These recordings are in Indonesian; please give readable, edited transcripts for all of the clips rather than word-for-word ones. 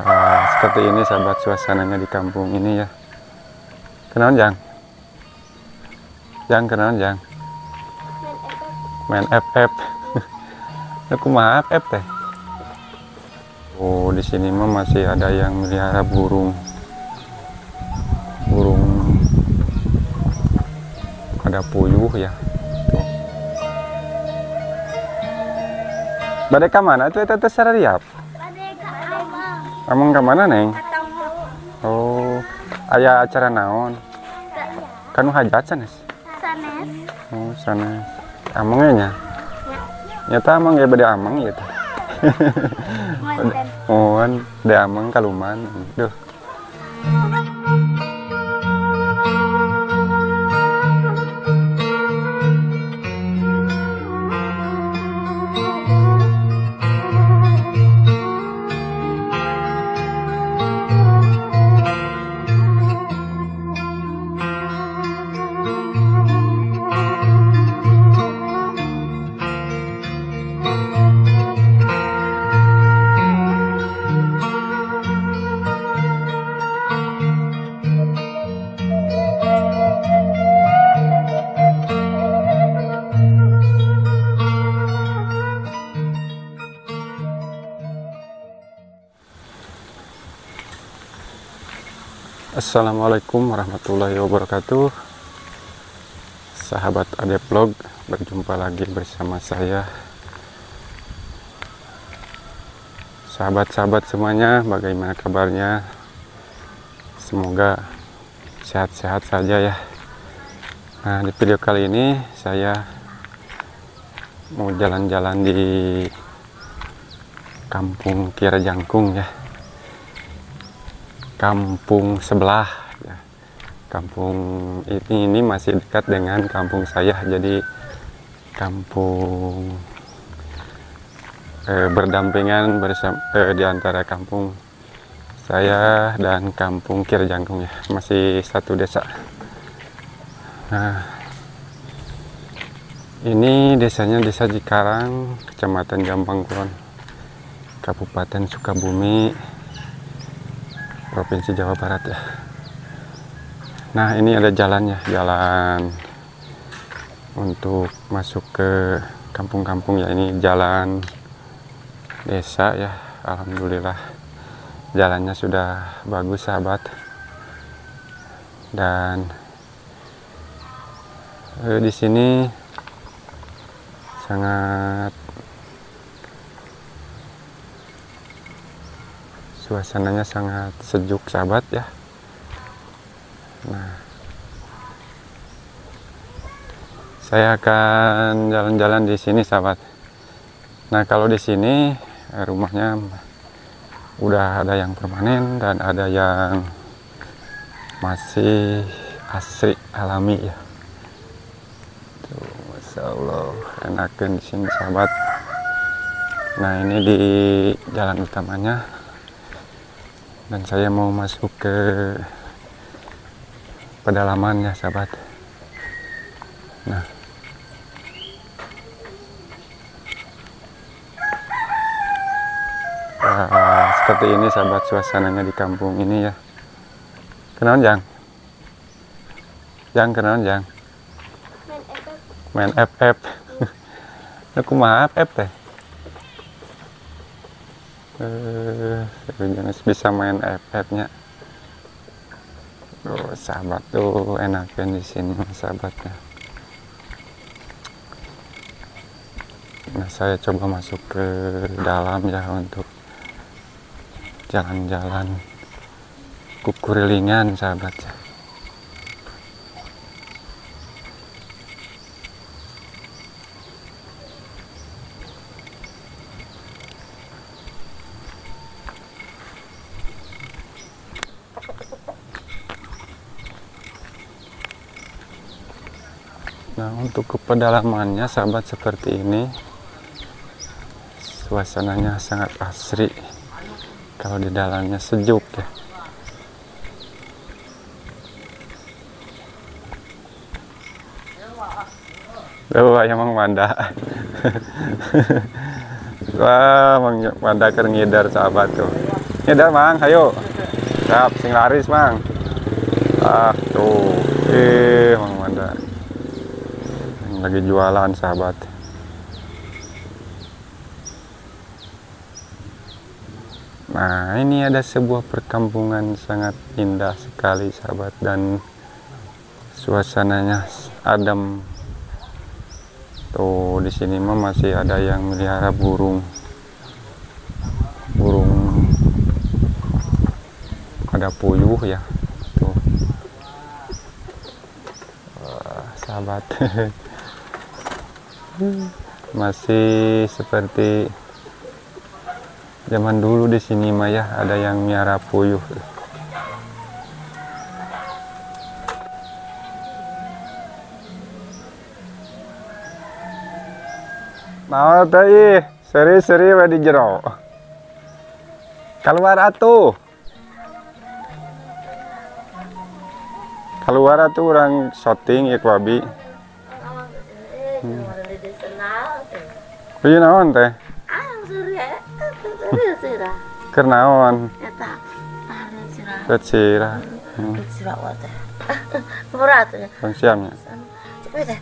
Seperti ini sahabat suasananya di kampung ini ya. Kenaon Jang? Jang kenaon Jang? Main FF. Aku mah FF teh. Oh, di sini mah masih ada yang melihara burung. Ada puyuh ya. Tuh. Badai ka mana tuh eta teh sarariap? Amang ka mana neng? Oh, aya acara naon? Kanu hajat sanes? Sanes. Oh, sanes. Amangnya nya? Nyata amang ya bade amang gitu. Oh, kan bade amang kaluman. Duh. Assalamualaikum warahmatullahi wabarakatuh. Sahabat Ade Vlog, berjumpa lagi bersama saya. Sahabat-sahabat semuanya, bagaimana kabarnya? Semoga sehat-sehat saja ya. Nah, di video kali ini saya mau jalan-jalan di Kampung Kiara Jangkung ya. Kampung sebelah ya. Kampung ini masih dekat dengan kampung saya, jadi kampung berdampingan bersama di antara kampung saya dan kampung Kiara Jangkung ya, masih satu desa. Nah, ini desanya Desa Cikarang, Kecamatan Gampang Kulon, Kabupaten Sukabumi, Provinsi Jawa Barat ya. Nah, ini ada jalannya, jalan untuk masuk ke kampung-kampung ya. Ini jalan desa ya. Alhamdulillah jalannya sudah bagus sahabat. Dan di sini sangat suasananya sangat sejuk sahabat ya. Nah, saya akan jalan-jalan di sini sahabat. Nah, kalau di sini rumahnya udah ada yang permanen dan ada yang masih asri alami ya. Tuh, Masya Allah, enakan di sini sahabat. Nah, ini di jalan utamanya. Dan saya mau masuk ke pedalaman ya sahabat. Nah, seperti ini sahabat suasananya di kampung ini ya. Kenaon Jang? Jang kenaon Jang? Main FF. Aku mah FF teh. Jangan bisa main FF-nya. Oh, sahabat tuh enakan di sini sahabatnya. Nah, saya coba masuk ke dalam ya untuk jalan-jalan kukurilingan sahabat ya. Nah, untuk ke pedalamannya sahabat seperti ini, suasananya sangat asri. Kalau di dalamnya sejuk ya. Oh, emang Wanda. Wah, Wanda keur ngidar sahabat tuh. Ngedar mang, ayo. Siap, sing laris mang. Ah tuh, mang Manda lagi jualan sahabat. Nah ini ada sebuah perkampungan sangat indah sekali sahabat, dan suasananya adem. Tuh di sini mah masih ada yang melihara burung ada puyuh ya tuh. Wah, sahabat. Masih seperti zaman dulu di sini mah ya, ada yang miara puyuh. Mau teh seri-seri we di jero. Keluar atuh. Keluar atuh orang syuting ya wabi. Iya naon teh? Keur naon? Eta sirah. Bet sirah. Sirah wae. Berat ya. Bang siamnya. Cepet teh.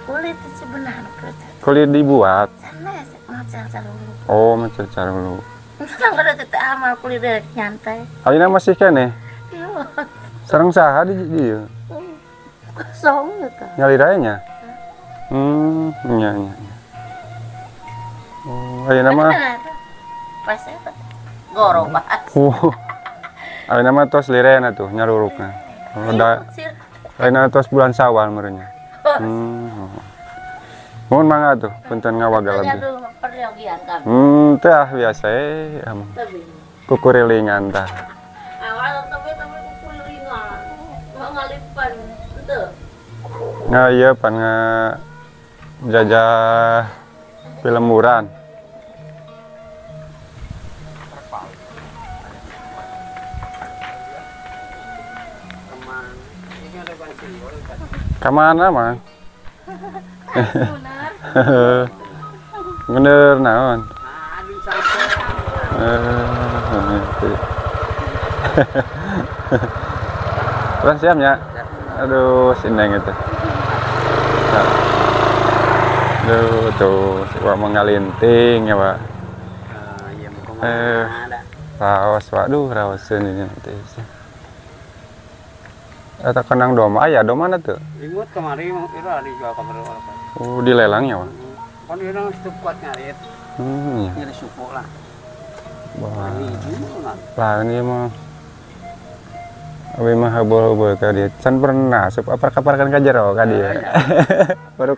Kulit sebenarnya Kulit dibuat. sanes macam sarung. Oh, macam cara dulu. Sang kada teh amal kulit dek nyantai. Ayeuna masih keneh. Iya. Sareng saha di dieu? Kosong eta. Nyalirae nya. Nya. Oh, ayeuna mah Pas eta. Gorobas. Ayeuna mah tos lirena tuh nyarurukna. Oh, da ayeuna tos bulan Syawal meureunnya. Mohon mangga tuh, punten ngawaga lebih. Peryogian kami. Teh biasa kukurilingan tah. Awal tapi kukurilingan. Ngalipan teu. Nah iya pan jajah film murah. Kemana mang? Bener naon? Terus siapnya? Aduh, sineng itu. Aduh, tuh, wah mengalinting ya pak. Rawas, waduh, rawasan ini nanti. Atau kandang doma, ayah doma mana tuh? Ingat kemarin itu ada jual kamar apa? Oh, dilelangnya pak? Kan dia orang cukup kuat ngarit. Iya. Nyari suku lah. Wah, Lah. lah ini mah. Abi mah habol-habol ka dia. Can pernah sup apar-kaparkan ka jero ka dia. Baru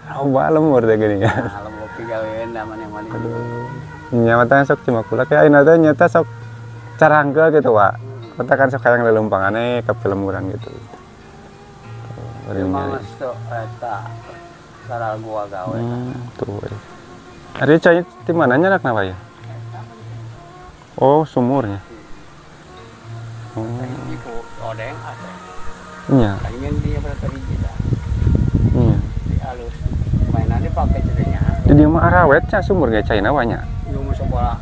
awal lemur teh geuning. Kalau mau pigawean da mana-mana. Aduh. Nyamatan sok cuma kula kayak ayeuna teh nyata sok carangkeul gitu, Wak. Katakan sok hayang lelumpangannya ke filmuran gitu. Memang masuk eta cara gua gawe. Tuh. Ari cai di mananya anak napa ya? Oh, sumurnya. Oh. Itu odeng ada. Iya. Ingin dia berarti kita. Iya. Di halus. Mainannya pakai jadinya. Jadi mah arawetnya sumur ge cai nawanya. Yo masuk bola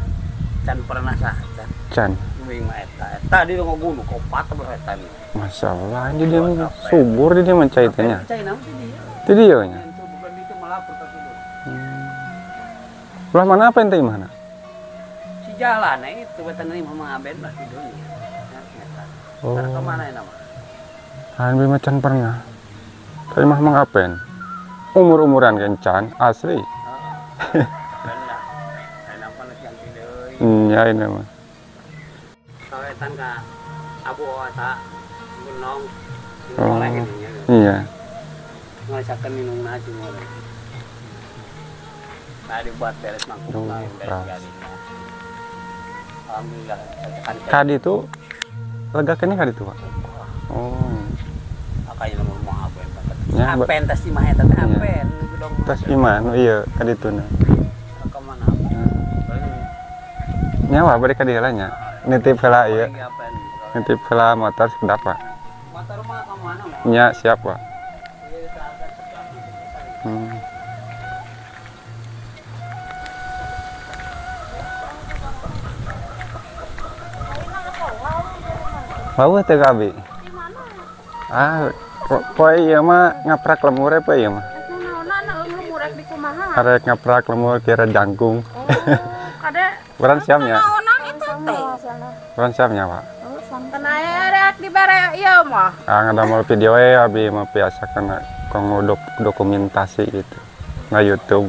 can pernah saja. Can. Wing eta. Tadi lo ngomong kopat bereta nih. Masalah ini dia mah subur dia mencai tanya. Cai naon sih dia? Itu dia nya. Itu bukan itu melapor ke situ. Belah mana apa ente mana? Si jalan itu betul nih mama Aben lah di dunia. Oh. Nah, kemana ini nama? Hanbi macan pernah. Tapi mah mengapen. Umur-umuran kencan asli. Benar. Enak panas yang tidak. Ya ini mah. Kawetan ka Abu Ota gunung Oh. oleh ini ya. Iya. Ngerasakan minum nasi mulai. Tadi buat beres mangkuk Oh, lain beres keras. kali. Alhamdulillah. Kadi itu lega kene kadi itu, Pak. Oh. Akanya nomor mau aben banget. Ya, Apen tas di mah eta teh apen gedong. Tas iman, oh iya kadi itu na. Ka mana apen? Nyawa balik ka dieu nya. Nitip heula ieu. Lagi apen. Nitip heula motor sedap, Pak. Motor mah ka mana? Nya siap, Pak. Mau teh Abi? Di mana? Ah, poe ieu mah ngaprak lemur poe ieu mah. Naon murek di kumaha? Arek ngaprak lemur kira jangkung. Oh, kade Kurang siapnya. naonan itu teh. Kurang siapnya, Pak. Kenaya rek dibere ieu mah. Ah, ngadamel video Abi mah biasa kana konggo dokumentasi gitu. Nggak YouTube.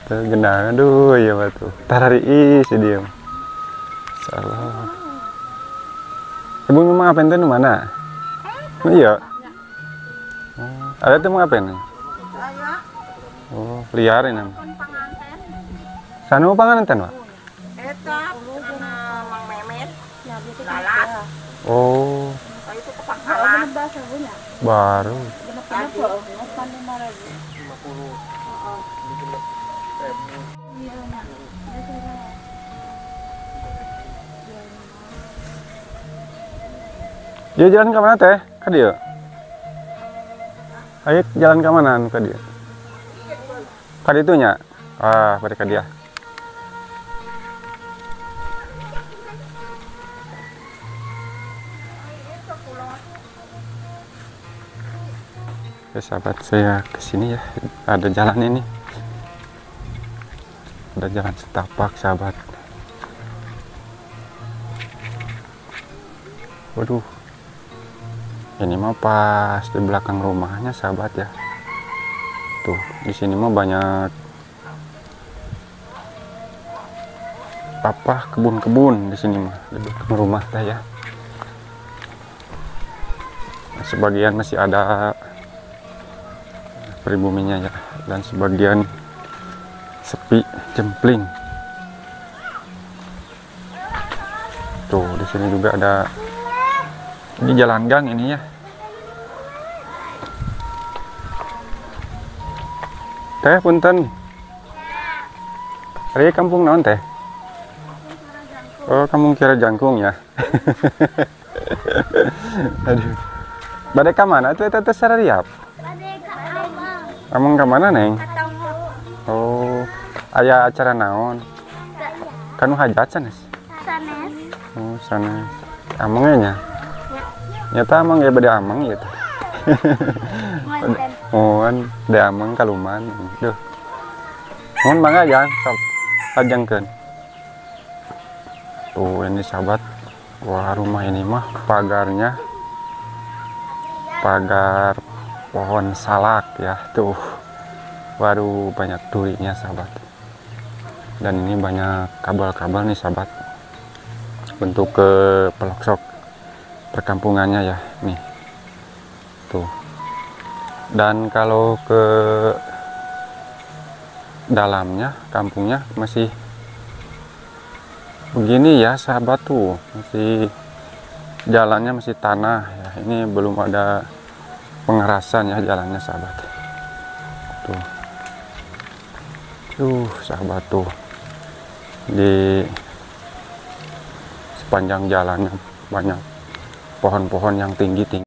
Tuh genah, aduh iya mah tuh. Tarari isi dia. Salah. Ibu memang ngapain tuh di mana? Iya. Oh, ada tuh mau ngapain? Saya Oh, liar ini. kon panganten. Sanu panganten, Pak? Eta Mang Memet. Lalat. Oh, Kayu itu ke Pangkalan. baru. Dia jalan ke mana teh? Ke dia? Ayo jalan ke mana ke dia? Ke ditunya? Ah, pada ke dia. Ya sahabat, saya kesini ya, ada jalan ini, ada jalan setapak sahabat. Waduh, ini mah pas di belakang rumahnya sahabat ya. Tuh di sini mah banyak apa kebun-kebun di sini mah di belakang rumah teh ya. Sebagian masih ada pribuminya ya, dan sebagian sepi jempling. Tuh di sini juga ada, ini jalan gang ini ya. Teh punten. Hari kampung naon teh? Oh, kampung Kira Jangkung ya. Aduh. Badai ka mana tuh teh sarariap? Emang ke mana, Neng? Oh, aya acara naon? Kanu hajat sanes? Sanes. Oh, sanes. Amangnya nya? Nyata amang ya bade amang ya teh. Oh, kan bade amang kaluman. Duh. Mun mangga jang sok pajangkeun. Tuh, ini sahabat. Wah, rumah ini mah pagarnya pagar pohon salak ya tuh, baru banyak durinya sahabat, dan ini banyak kabel-kabel nih sahabat, bentuk ke pelosok perkampungannya ya nih tuh. Dan kalau ke dalamnya kampungnya masih begini ya sahabat, tuh masih jalannya masih tanah ya, ini belum ada pengerasan ya jalannya sahabat. Tuh sahabat, tuh di sepanjang jalannya banyak pohon-pohon yang tinggi-tinggi.